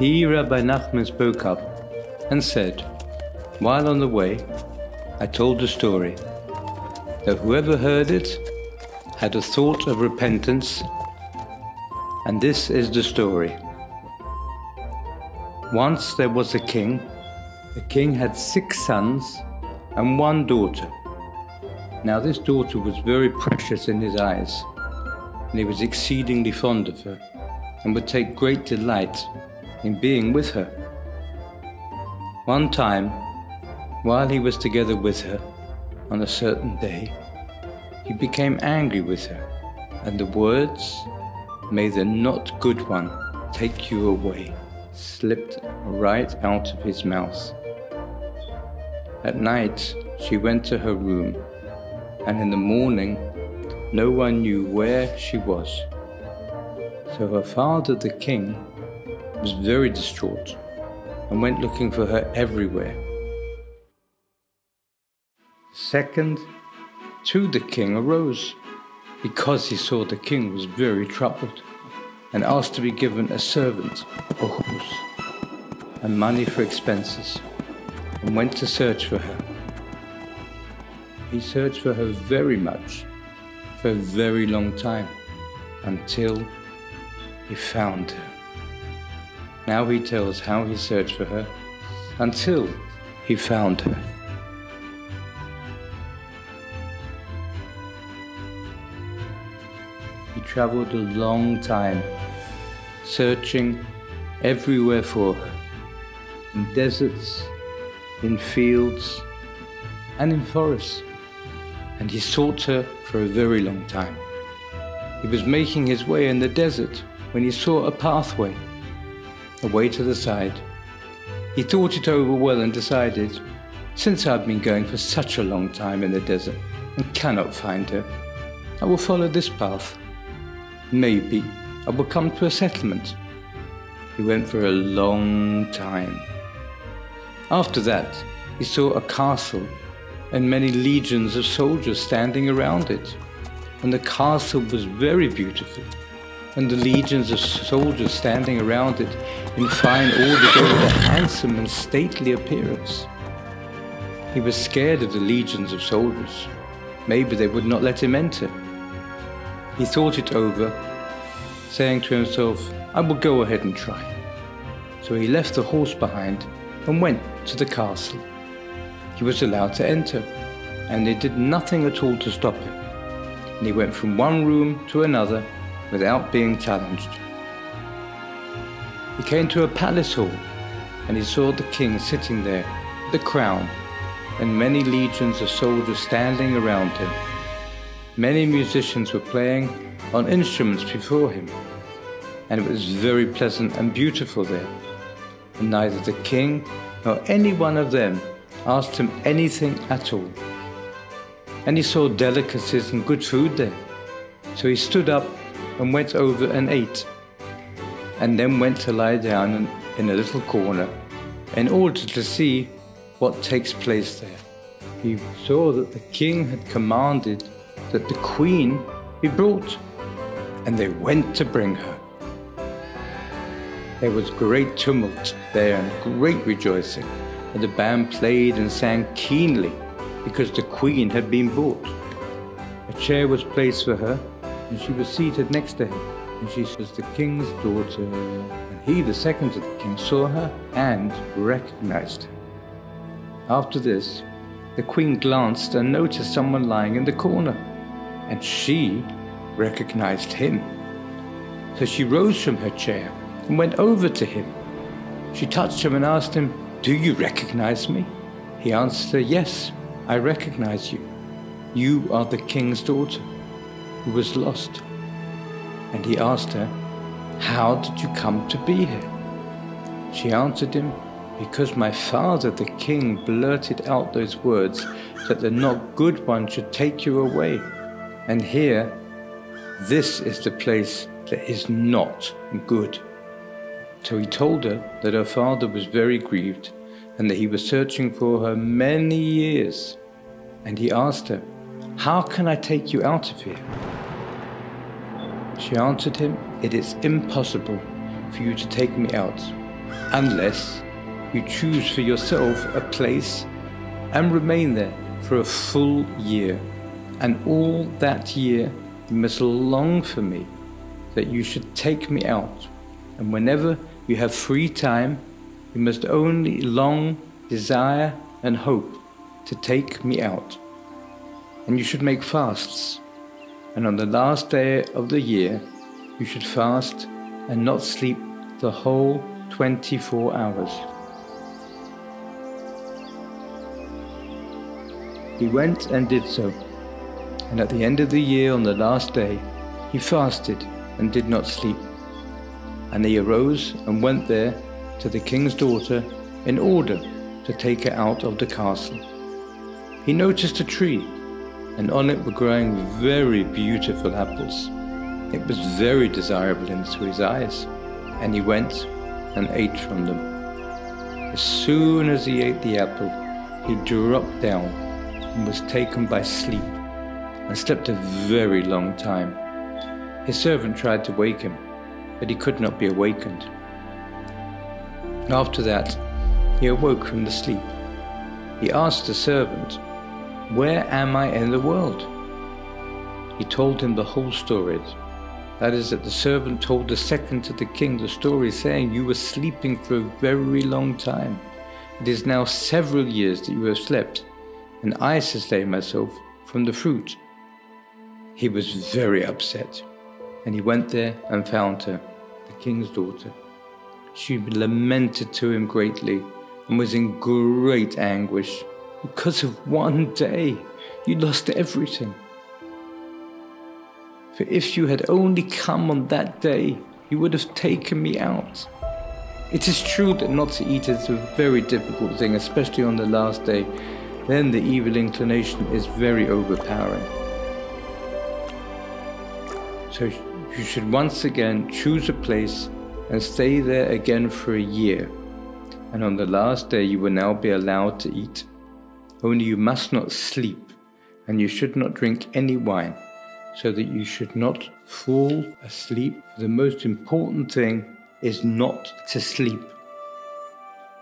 he, Rabbi נחman, spoke up and said, while on the way, I told the story, that whoever heard it had a thought of repentance, and this is the story. Once there was a king. The king had 6 sons and 1 daughter. Now this daughter was very precious in his eyes, and he was exceedingly fond of her, and would take great delight in being with her. One time, while he was together with her on a certain day, he became angry with her, and the words, "May the not good one take you away," slipped right out of his mouth. At night, she went to her room, and in the morning, no one knew where she was. So her father, the king, was very distraught and went looking for her everywhere. The second to the king arose, because he saw the king was very troubled, and asked to be given a servant, a horse, and money for expenses, and went to search for her. He searched for her very much, for a very long time, until he found her. Now he tells how he searched for her until he found her. He traveled a long time, searching everywhere for her, in deserts, in fields, and in forests, and he sought her for a very long time. He was making his way in the desert when he saw a pathway, away to the side. He thought it over well and decided, since I've been going for such a long time in the desert and cannot find her, I will follow this path. Maybe I will come to a settlement. He went for a long time. After that, he saw a castle and many legions of soldiers standing around it. And the castle was very beautiful, and the legions of soldiers standing around it in fine order gave it a handsome and stately appearance. He was scared of the legions of soldiers. Maybe they would not let him enter. He thought it over, saying to himself, I will go ahead and try. So he left the horse behind and went to the castle. He was allowed to enter, and they did nothing at all to stop him. And he went from one room to another without being challenged. He came to a palace hall, and he saw the king sitting there, with a crown, and many legions of soldiers standing around him. Many musicians were playing on instruments before him, and it was very pleasant and beautiful there. And neither the king nor any one of them asked him anything at all. And he saw delicacies and good food there. So he stood up and went over and ate, and then went to lie down in a little corner in order to see what takes place there. He saw that the king had commanded that the queen be brought, and they went to bring her. There was great tumult there and great rejoicing, and the band played and sang keenly because the queen had been brought. A chair was placed for her, and she was seated next to him, and she was the king's daughter. And he, the second of the king, saw her and recognized her. After this, the queen glanced and noticed someone lying in the corner, and she recognized him. So she rose from her chair and went over to him. She touched him and asked him, "Do you recognize me?" He answered her, "Yes, I recognize you. You are the king's daughter who was lost." And he asked her, "How did you come to be here?" She answered him, "Because my father, the king, blurted out those words that the not good one should take you away. And here, this is the place that is not good." So he told her that her father was very grieved and that he was searching for her many years. And he asked her, "How can I take you out of here?" She answered him, "It is impossible for you to take me out, unless you choose for yourself a place and remain there for a full year. And all that year you must long for me, that you should take me out. And whenever you have free time, you must only long, desire and hope to take me out. And you should make fasts. And on the last day of the year, you should fast and not sleep the whole 24 hours. He went and did so. And at the end of the year, on the last day, he fasted and did not sleep. And he arose and went there to the king's daughter in order to take her out of the castle. He noticed a tree, and on it were growing very beautiful apples. It was very desirable to his eyes, and he went and ate from them. As soon as he ate the apple, he dropped down and was taken by sleep, and slept a very long time. His servant tried to wake him, but he could not be awakened. After that, he awoke from the sleep. He asked the servant, "Where am I in the world?" He told him the whole story. That is, that the servant told the second to the king the story, saying, "You were sleeping for a very long time. It is now several years that you have slept, and I sustain myself from the fruit." He was very upset, and he went there and found her, the king's daughter. She lamented to him greatly and was in great anguish. "Because of one day, you lost everything. For if you had only come on that day, you would have taken me out." It is true that not to eat is a very difficult thing, especially on the last day. Then the evil inclination is very overpowering. So you should once again choose a place and stay there again for a year. And on the last day you will now be allowed to eat. Only you must not sleep, and you should not drink any wine, so that you should not fall asleep. The most important thing is not to sleep.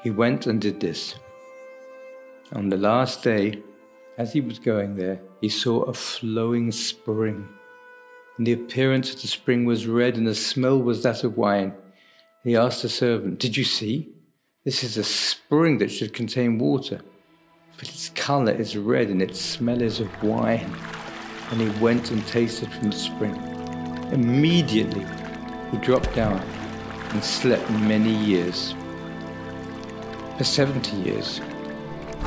He went and did this. On the last day, as he was going there, he saw a flowing spring. And the appearance of the spring was red, and the smell was that of wine. He asked the servant, "Did you see? This is a spring that should contain water, but its color is red and its smell is of wine." And he went and tasted from the spring. Immediately, he dropped down and slept many years. For 70 years.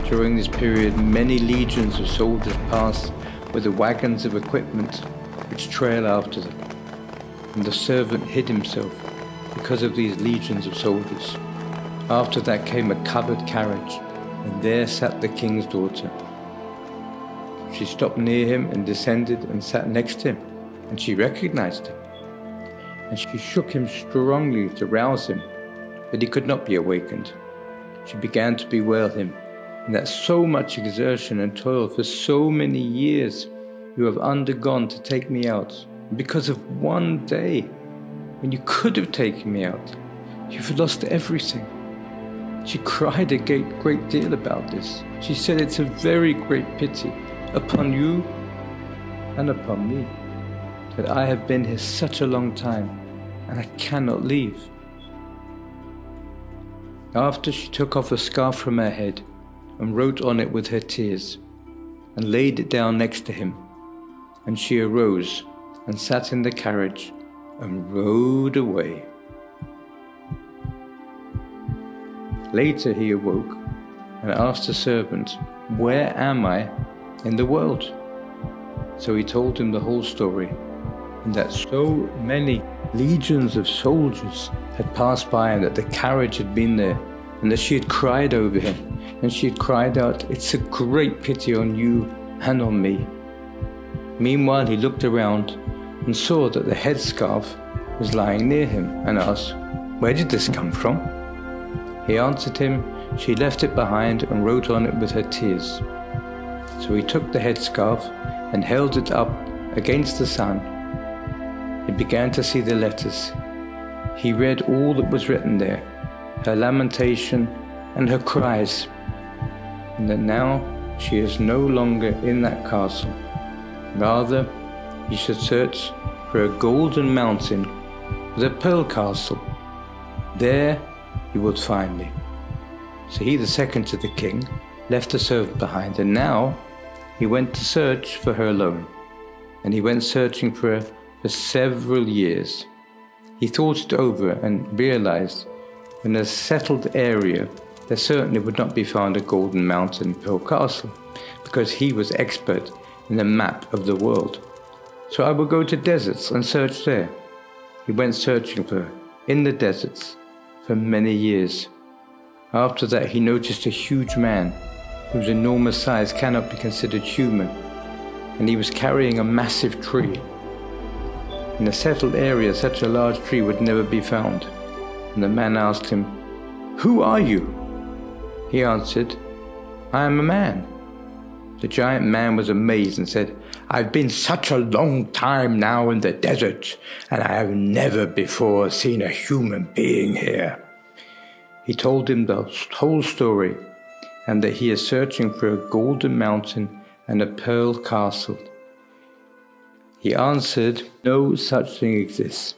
During this period, many legions of soldiers passed with the wagons of equipment which trail after them. And the servant hid himself because of these legions of soldiers. After that came a covered carriage, and there sat the king's daughter. She stopped near him and descended and sat next to him, and she recognized him. And she shook him strongly to rouse him, but he could not be awakened. She began to bewail him, and that so much exertion and toil for so many years you have undergone to take me out. Because of one day, when you could have taken me out, you've lost everything. She cried a great deal about this. She said, "It's a very great pity upon you and upon me, that I have been here such a long time, and I cannot leave." After, she took off a scarf from her head and wrote on it with her tears, and laid it down next to him. And she arose and sat in the carriage and rode away. Later he awoke and asked the servant, "Where am I in the world?" So he told him the whole story, and that so many legions of soldiers had passed by, and that the carriage had been there, and that she had cried over him, and she had cried out, "It's a great pity on you and on me." Meanwhile he looked around and saw that the headscarf was lying near him, and asked, "Where did this come from?" He answered him, "She left it behind and wrote on it with her tears." So he took the headscarf and held it up against the sun. He began to see the letters. He read all that was written there, her lamentation and her cries, and that now she is no longer in that castle. Rather, he should search for a golden mountain with a pearl castle. There he would find me. So he, the second to the king, left the servant behind, and now he went to search for her alone. And he went searching for her for several years. He thought it over and realized in a settled area there certainly would not be found a golden mountain pearl castle, because he was expert in the map of the world. So I will go to deserts and search there. He went searching for her in the deserts for many years. After that he noticed a huge man whose enormous size cannot be considered human, and he was carrying a massive tree. In a settled area such a large tree would never be found, and the man asked him, "Who are you?" He answered, "I am a man." The giant man was amazed and said, "I've been such a long time now in the desert, and I have never before seen a human being here." He told him the whole story, and that he is searching for a golden mountain and a pearl castle. He answered, "No such thing exists,"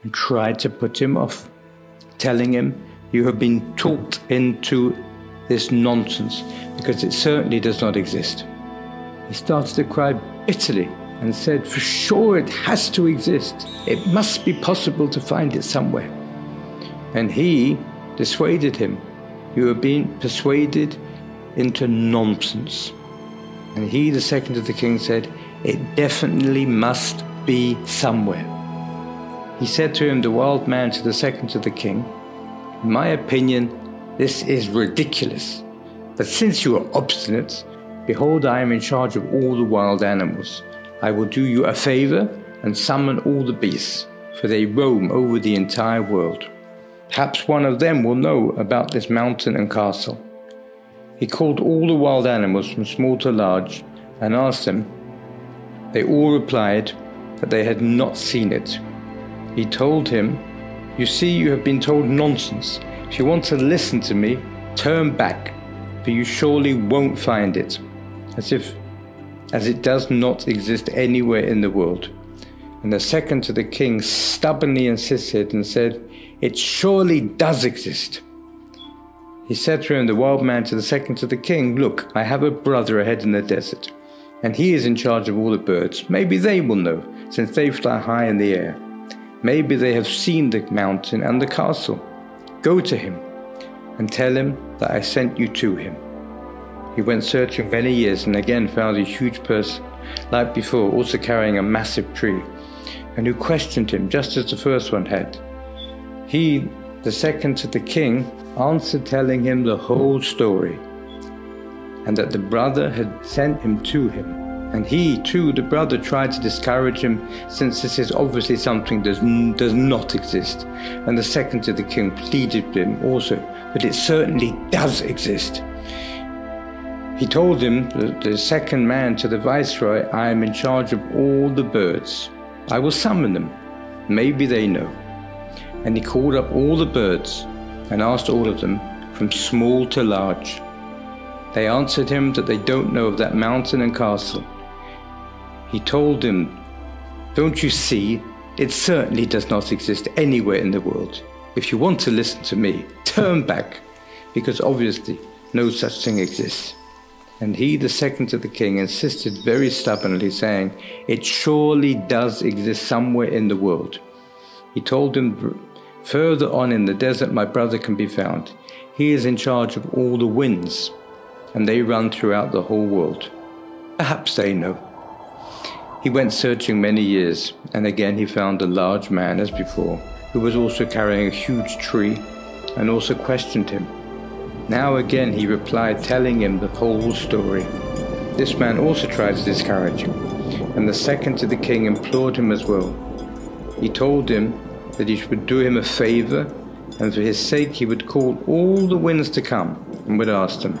and tried to put him off, telling him, "You have been talked into this nonsense, because it certainly does not exist." He started to cry bitterly and said, "For sure it has to exist. It must be possible to find it somewhere." And he dissuaded him. "You have been persuaded into nonsense." And he, the second of the king, said, "It definitely must be somewhere." He said to him, the wild man, to the second of the king, "In my opinion, this is ridiculous. But since you are obstinate, behold, I am in charge of all the wild animals. I will do you a favor and summon all the beasts, for they roam over the entire world. Perhaps one of them will know about this mountain and castle." He called all the wild animals from small to large and asked them. They all replied that they had not seen it. He told him, "You see, you have been told nonsense. If you want to listen to me, turn back, for you surely won't find it, as it does not exist anywhere in the world." And the second to the king stubbornly insisted and said, "It surely does exist." He said to him, the wild man, to the second to the king, "Look, I have a brother ahead in the desert, and he is in charge of all the birds. Maybe they will know, since they fly high in the air. Maybe they have seen the mountain and the castle. Go to him and tell him that I sent you to him." He went searching many years and again found a huge person, like before, also carrying a massive tree, and who questioned him just as the first one had. He, the second to the king, answered, telling him the whole story, and that the brother had sent him to him. And he, too, the brother, tried to discourage him, since this is obviously something that does not exist. And the second to the king pleaded with him also, but it certainly does exist. He told him, the second man, to the viceroy, "I am in charge of all the birds. I will summon them. Maybe they know." And he called up all the birds and asked all of them, from small to large. They answered him that they don't know of that mountain and castle. He told them, "Don't you see? It certainly does not exist anywhere in the world. If you want to listen to me, turn back, because obviously no such thing exists." And he, the second to the king, insisted very stubbornly, saying, "It surely does exist somewhere in the world." He told him, "Further on in the desert my brother can be found. He is in charge of all the winds, and they run throughout the whole world. Perhaps they know." He went searching many years, and again he found a large man as before, who was also carrying a huge tree, and also questioned him. Now again he replied, telling him the whole story. This man also tried to discourage him, and the second to the king implored him as well. He told him that he would do him a favor, and for his sake he would call all the winds to come, and would ask them.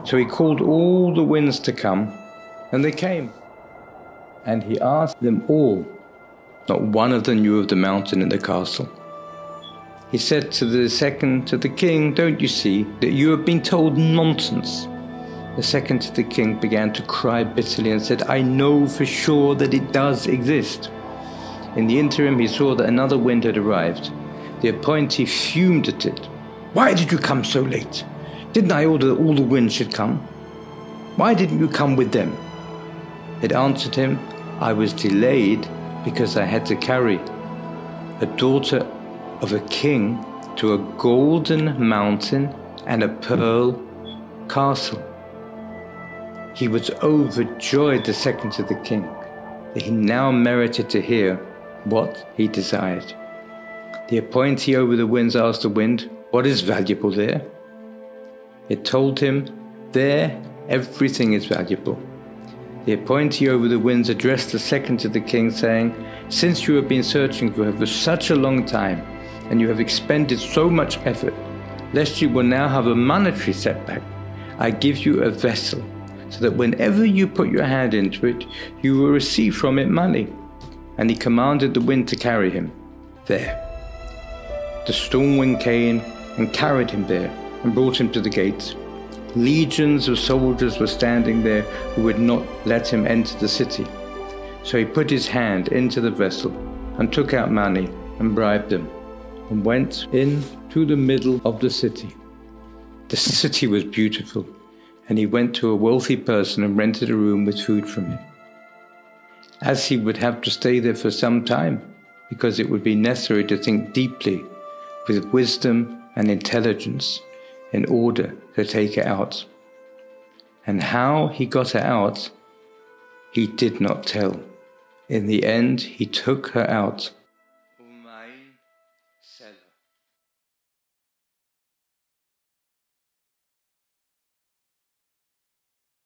So he called all the winds to come, and they came. And he asked them all. Not one of them knew of the mountain and the castle. He said to the king, "Don't you see that you have been told nonsense?" The second to the king began to cry bitterly and said, "I know for sure that it does exist." In the interim, he saw that another wind had arrived. The appointee fumed at it. "Why did you come so late? Didn't I order that all the winds should come? Why didn't you come with them?" It answered him, "I was delayed because I had to carry a daughter of a king to a golden mountain and a pearl castle." He was overjoyed, the second to the king, that he now merited to hear what he desired. The appointee over the winds asked the wind, "What is valuable there?" It told him, "There everything is valuable." The appointee over the winds addressed the second to the king, saying, "Since you have been searching for her for such a long time, and you have expended so much effort, lest you will now have a monetary setback, I give you a vessel, so that whenever you put your hand into it, you will receive from it money." And he commanded the wind to carry him there. The storm wind came and carried him there and brought him to the gates. Legions of soldiers were standing there who would not let him enter the city. So he put his hand into the vessel and took out money and bribed them, and went in to the middle of the city. The city was beautiful, and he went to a wealthy person and rented a room with food from him. As he would have to stay there for some time, because it would be necessary to think deeply with wisdom and intelligence in order to take her out. And how he got her out, he did not tell. In the end, he took her out. Mברסלב.